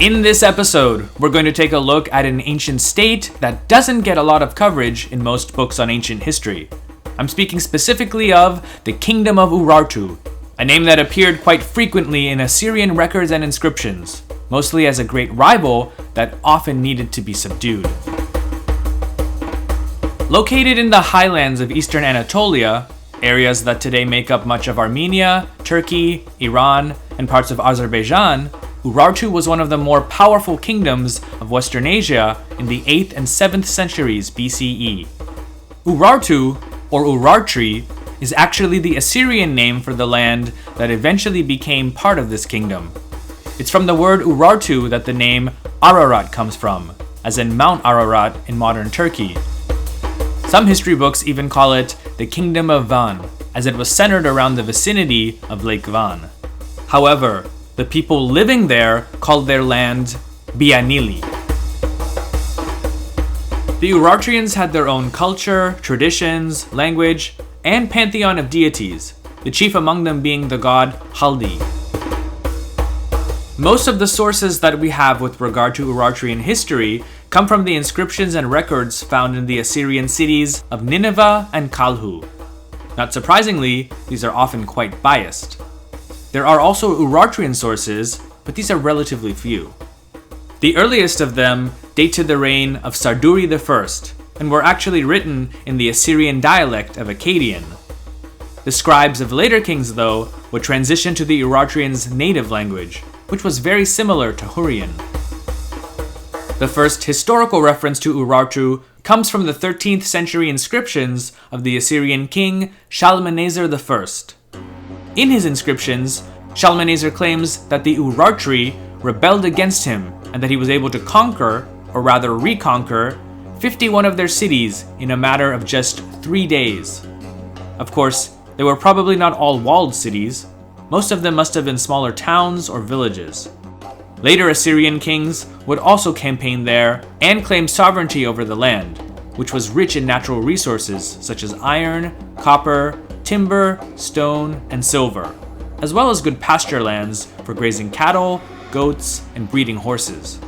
In this episode, we're going to take a look at an ancient state that doesn't get a lot of coverage in most books on ancient history. I'm speaking specifically of the Kingdom of Urartu, a name that appeared quite frequently in Assyrian records and inscriptions, mostly as a great rival that often needed to be subdued. Located in the highlands of eastern Anatolia, areas that today make up much of Armenia, Turkey, Iran, and parts of Azerbaijan, Urartu was one of the more powerful kingdoms of Western Asia in the 8th and 7th centuries BCE. Urartu, or Urartu, is actually the Assyrian name for the land that eventually became part of this kingdom. It's from the word Urartu that the name Ararat comes from, as in Mount Ararat in modern Turkey. Some history books even call it the Kingdom of Van, as it was centered around the vicinity of Lake Van. However, the people living there called their land Bianili. The Urartians had their own culture, traditions, language, and pantheon of deities, the chief among them being the god Haldi. Most of the sources that we have with regard to Urartian history come from the inscriptions and records found in the Assyrian cities of Nineveh and Kalhu. Not surprisingly, these are often quite biased. There are also Urartian sources, but these are relatively few. The earliest of them date to the reign of Sarduri I, and were actually written in the Assyrian dialect of Akkadian. The scribes of later kings, though, would transition to the Urartians' native language, which was very similar to Hurrian. The first historical reference to Urartu comes from the 13th century inscriptions of the Assyrian king Shalmaneser I. In his inscriptions, Shalmaneser claims that the Urartu rebelled against him and that he was able to conquer, or rather reconquer, 51 of their cities in a matter of just 3 days. Of course, they were probably not all walled cities. Most of them must have been smaller towns or villages. Later Assyrian kings would also campaign there and claim sovereignty over the land, which was rich in natural resources such as iron, copper, timber, stone, and silver, as well as good pasture lands for grazing cattle, goats, and breeding horses.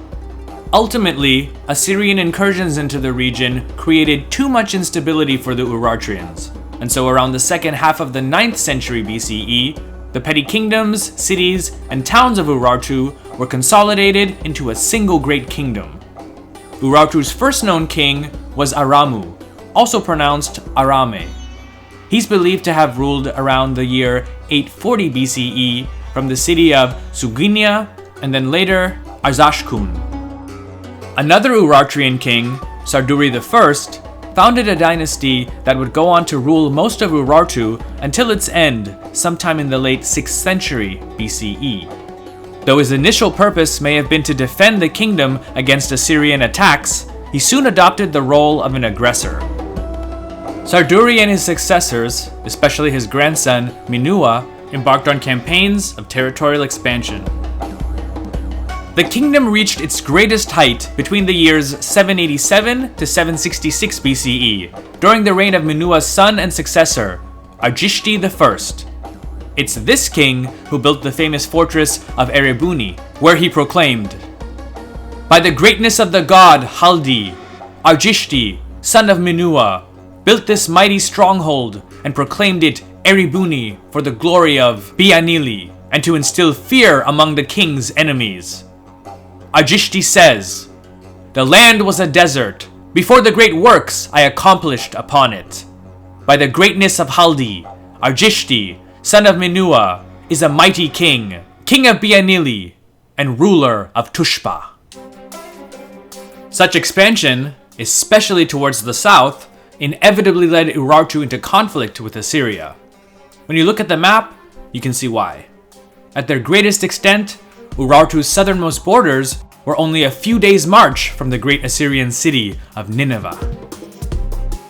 Ultimately, Assyrian incursions into the region created too much instability for the Urartians, and so around the second half of the 9th century BCE, the petty kingdoms, cities, and towns of Urartu were consolidated into a single great kingdom. Urartu's first known king was Aramu, also pronounced Arame. He's believed to have ruled around the year 840 BCE from the city of Suginia and then later Arzashkun. Another Urartian king, Sarduri I, founded a dynasty that would go on to rule most of Urartu until its end sometime in the late 6th century BCE. Though his initial purpose may have been to defend the kingdom against Assyrian attacks, he soon adopted the role of an aggressor. Sarduri and his successors, especially his grandson Minua, embarked on campaigns of territorial expansion. The kingdom reached its greatest height between the years 787 to 766 BCE, during the reign of Minua's son and successor, Arjishti I. It's this king who built the famous fortress of Erebuni, where he proclaimed, "By the greatness of the god Haldi, Arjishti, son of Minua, built this mighty stronghold and proclaimed it Erebuni for the glory of Bianili and to instill fear among the king's enemies." Arjishti says, "The land was a desert before the great works I accomplished upon it. By the greatness of Haldi, Arjishti, son of Minua, is a mighty king, king of Bianili, and ruler of Tushpa." Such expansion, especially towards the south, inevitably led Urartu into conflict with Assyria. When you look at the map, you can see why. At their greatest extent, Urartu's southernmost borders were only a few days' march from the great Assyrian city of Nineveh.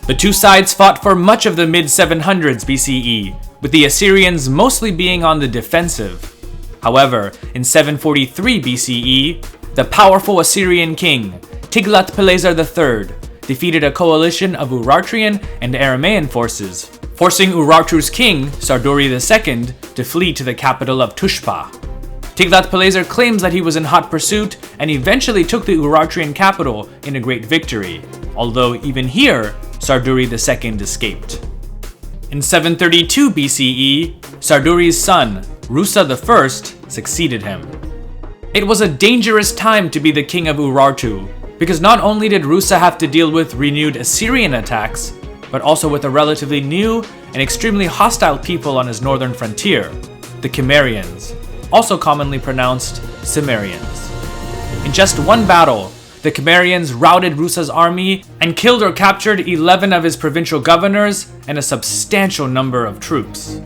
The two sides fought for much of the mid-700s BCE, with the Assyrians mostly being on the defensive. However, in 743 BCE, the powerful Assyrian king, Tiglath-Pileser III, defeated a coalition of Urartian and Aramaean forces, forcing Urartu's king, Sarduri II, to flee to the capital of Tushpa. Tiglath-Pileser claims that he was in hot pursuit and eventually took the Urartian capital in a great victory, although even here, Sarduri II escaped. In 732 BCE, Sarduri's son, Rusa I, succeeded him. It was a dangerous time to be the king of Urartu, because not only did Rusa have to deal with renewed Assyrian attacks, but also with a relatively new and extremely hostile people on his northern frontier, the Cimmerians, also commonly pronounced Cimmerians. In just one battle, the Cimmerians routed Rusa's army and killed or captured 11 of his provincial governors and a substantial number of troops.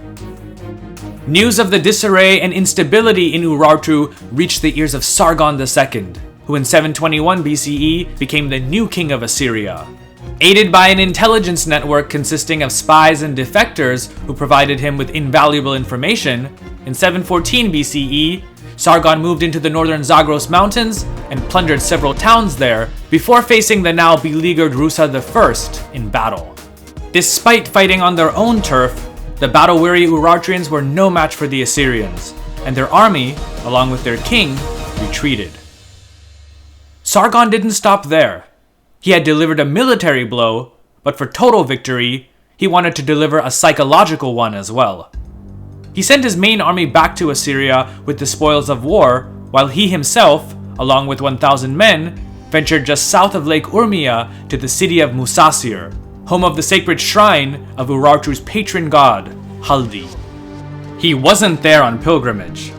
News of the disarray and instability in Urartu reached the ears of Sargon II, who in 721 BCE became the new king of Assyria. Aided by an intelligence network consisting of spies and defectors who provided him with invaluable information, in 714 BCE, Sargon moved into the northern Zagros mountains and plundered several towns there before facing the now beleaguered Rusa I in battle. Despite fighting on their own turf, the battle-weary Urartians were no match for the Assyrians, and their army, along with their king, retreated. Sargon didn't stop there. He had delivered a military blow, but for total victory, he wanted to deliver a psychological one as well. He sent his main army back to Assyria with the spoils of war, while he himself, along with 1,000 men, ventured just south of Lake Urmia to the city of Musasir, home of the sacred shrine of Urartu's patron god, Haldi. He wasn't there on pilgrimage.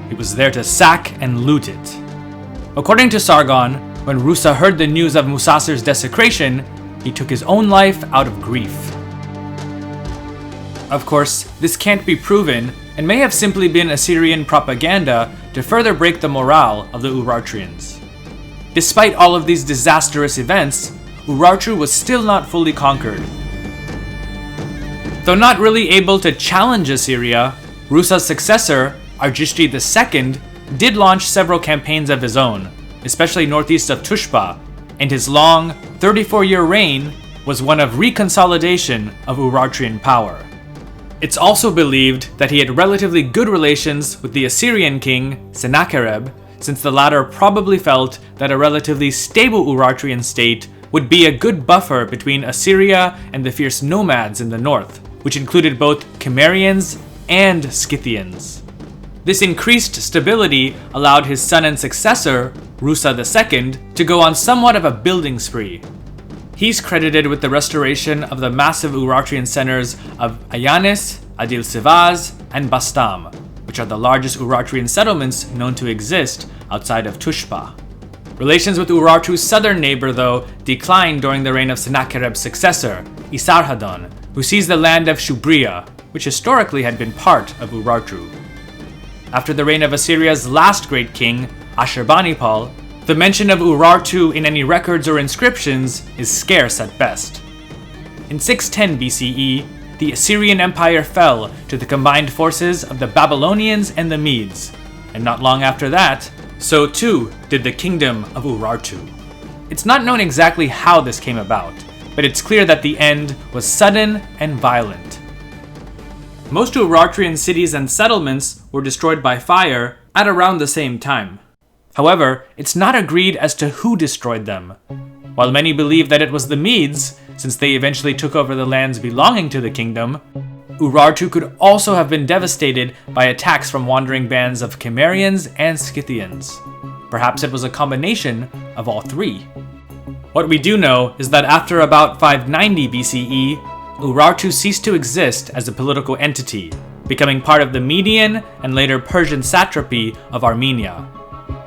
He was there to sack and loot it. According to Sargon, when Rusa heard the news of Musasir's desecration, he took his own life out of grief. Of course, this can't be proven and may have simply been Assyrian propaganda to further break the morale of the Urartians. Despite all of these disastrous events, Urartu was still not fully conquered. Though not really able to challenge Assyria, Rusa's successor, Arjishti II, did launch several campaigns of his own, especially northeast of Tushpa, and his long, 34-year reign was one of reconsolidation of Urartian power. It's also believed that he had relatively good relations with the Assyrian king, Sennacherib, since the latter probably felt that a relatively stable Urartian state would be a good buffer between Assyria and the fierce nomads in the north, which included both Cimmerians and Scythians. This increased stability allowed his son and successor, Rusa II, to go on somewhat of a building spree. He's credited with the restoration of the massive Urartian centers of Ayanis, Adil Sivaz, and Bastam, which are the largest Urartian settlements known to exist outside of Tushpa. Relations with Urartu's southern neighbor, though, declined during the reign of Sennacherib's successor, Esarhaddon, who seized the land of Shubria, which historically had been part of Urartu. After the reign of Assyria's last great king, Ashurbanipal, the mention of Urartu in any records or inscriptions is scarce at best. In 610 BCE, the Assyrian Empire fell to the combined forces of the Babylonians and the Medes, and not long after that, so too did the Kingdom of Urartu. It's not known exactly how this came about, but it's clear that the end was sudden and violent. Most Urartian cities and settlements were destroyed by fire at around the same time. However, it's not agreed as to who destroyed them. While many believe that it was the Medes, since they eventually took over the lands belonging to the kingdom, Urartu could also have been devastated by attacks from wandering bands of Cimmerians and Scythians. Perhaps it was a combination of all three. What we do know is that after about 590 BCE, Urartu ceased to exist as a political entity, becoming part of the Median and later Persian satrapy of Armenia.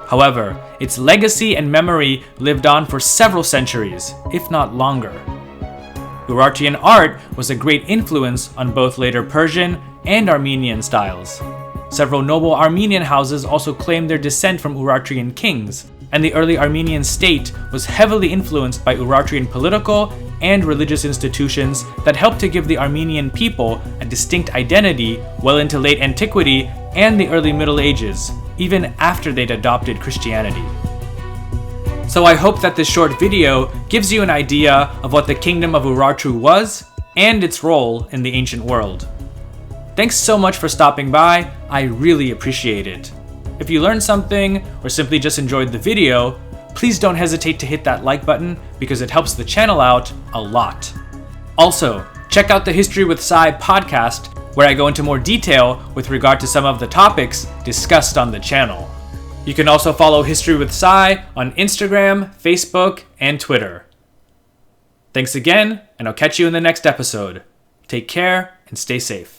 However, its legacy and memory lived on for several centuries, if not longer. Urartian art was a great influence on both later Persian and Armenian styles. Several noble Armenian houses also claimed their descent from Urartian kings, and the early Armenian state was heavily influenced by Urartian political and religious institutions that helped to give the Armenian people a distinct identity well into late antiquity and the early Middle Ages, even after they'd adopted Christianity. So I hope that this short video gives you an idea of what the Kingdom of Urartu was and its role in the ancient world. Thanks so much for stopping by, I really appreciate it. If you learned something or simply just enjoyed the video, please don't hesitate to hit that like button because it helps the channel out a lot. Also, check out the History with Sai podcast, where I go into more detail with regard to some of the topics discussed on the channel. You can also follow History with Sai on Instagram, Facebook, and Twitter. Thanks again, and I'll catch you in the next episode. Take care and stay safe.